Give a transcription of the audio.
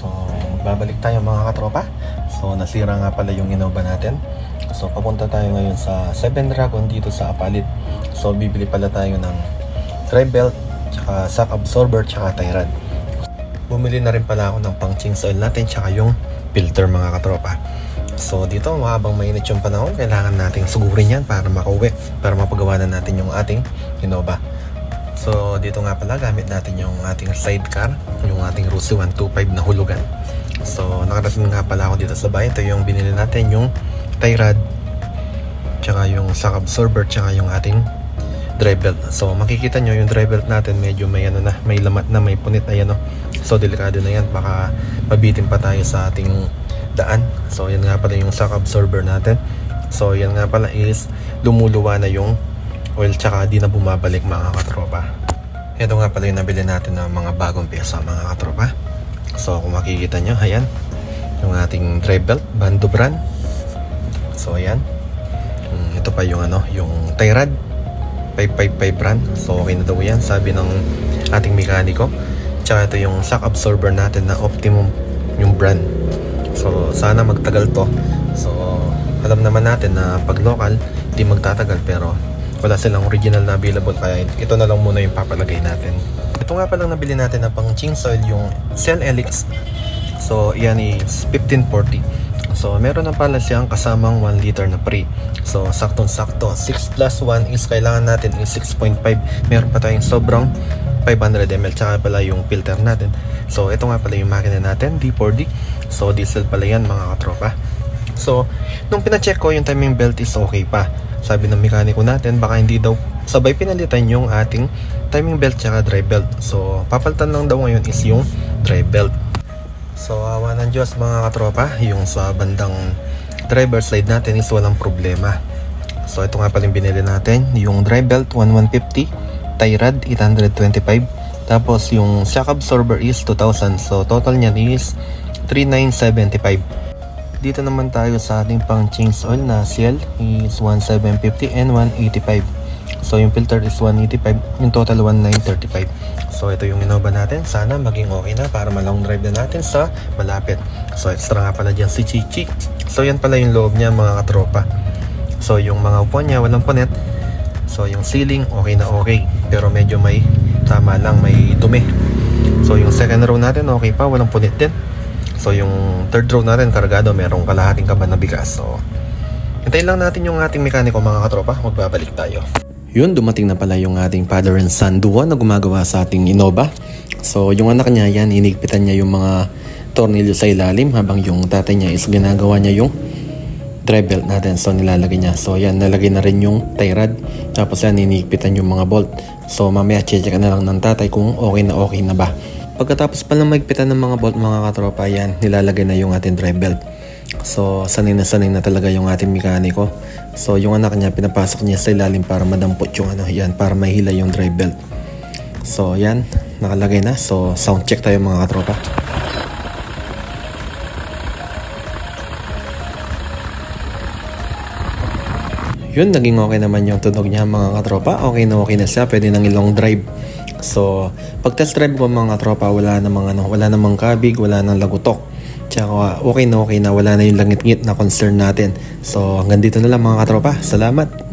So babalik tayo mga katropa. So nasira nga pala yung Innova natin. So papunta tayo ngayon sa 7 Dragon dito sa Apalit. So bibili pala tayo ng drive belt, tsaka shock absorber, tsaka tie rod. Bumili na rin pala ako ng pang change oil natin, tsaka yung filter mga katropa. So dito habang mainit yung panahon, kailangan nating sugurin yan para makauwi, para mapagawa na natin yung ating Innova. So dito nga pala gamit natin yung ating sidecar, yung ating Rusi 125 na hulugan. So nakarating nga pala ako dito sa bahay. Ito yung binili natin, yung tie rod, tsaka yung shock absorber, tsaka yung ating drive belt. So makikita nyo yung drive belt natin medyo may ano na, may lamat na, may punit na yan, no? So delikado na yan, baka mabitin pa tayo sa ating daan. So yan nga pala yung shock absorber natin. So yan nga pala is lumuluwa na yung oil, tsaka di na bumabalik mga katropa. Ito nga pala yung nabili natin ng mga bagong pyesa mga katropa. So kung makikita nyo, ayan yung ating drive belt, Bando brand. So ayan, ito pa yung ano, yung tie rod 555 brand. So okay na daw yan, sabi ng ating mekaniko. Tsaka ito yung shock absorber natin na Optimum yung brand. So sana magtagal to. So alam naman natin na pag local di magtatagal, pero wala silang original na available, kaya ito na lang muna yung papalagay natin. Ito nga palang nabili natin na pang change oil, yung Cell Helix. So yan is 1540. So meron na pala siyang kasamang 1 liter na pre. So saktong sakto, 6 plus 1 is kailangan natin is 6.5. Meron pa tayong sobrang 500 ml, tsaka pala yung filter natin. So ito nga pala yung makina natin, D4D. So diesel pala yan mga katropa. So nung pina-check ko, yung timing belt is okay pa. Sabi ng mekaniko natin, baka hindi daw sabay pinalitan yung ating timing belt tsaka drive belt. So papalitan lang daw ngayon is yung drive belt. So awa ng Diyos mga katropa, yung sa bandang driver side natin is walang problema. So ito nga pala yung binili natin, yung drive belt 1150, tie rod 825, tapos yung shock absorber is 2000. So total niyan is 3975. Dito naman tayo sa ating pang change oil na Ciel is 1750 and 185. So yung filter is 185, yung total 1935. So ito yung Innova natin, sana maging okay na para malong drive na natin sa malapit. So extra nga pala dyan si Chichi. So yan pala yung loob niya mga katropa. So yung mga upuan niya walang punit. So yung ceiling okay na okay, pero medyo may tama lang, may dumi. So yung second row natin okay pa, walang punit din. So yung third row natin kargado, merong kalahating kaban na bigas. So hintayin lang natin yung ating mekaniko mga katropa, magbabalik tayo. Yun, dumating na pala yung ating father and son duo na gumagawa sa ating Innova. So yung anak niya yan, inigpitan niya yung mga tornilyo sa ilalim, habang yung tatay niya is ginagawa niya yung drive belt natin. So nilalagay niya. So yan, nalagay na rin yung tie rod, tapos yan inigpitan yung mga bolt. So mamaya check na lang ng tatay kung okay na ba. Pagkatapos pa lang magpitan ng mga bolt mga katropa, yan nilalagay na yung ating drive belt. So sanay na talaga yung ating mekaniko. So yung anak niya, pinapasok niya sa ilalim para madampot yung ano, yan, para mahila yung drive belt. So yan, nakalagay na. So sound check tayo mga katropa. Yun, naging okay naman yung tunog niya mga katropa. Okay na siya, pwede nang ilong drive. So pag test drive ko mga katropa, wala namang kabig, wala nang lagutok. Tsaka okay na, wala na yung langit-ngit na concern natin. So hanggang dito na lang mga katropa. Salamat!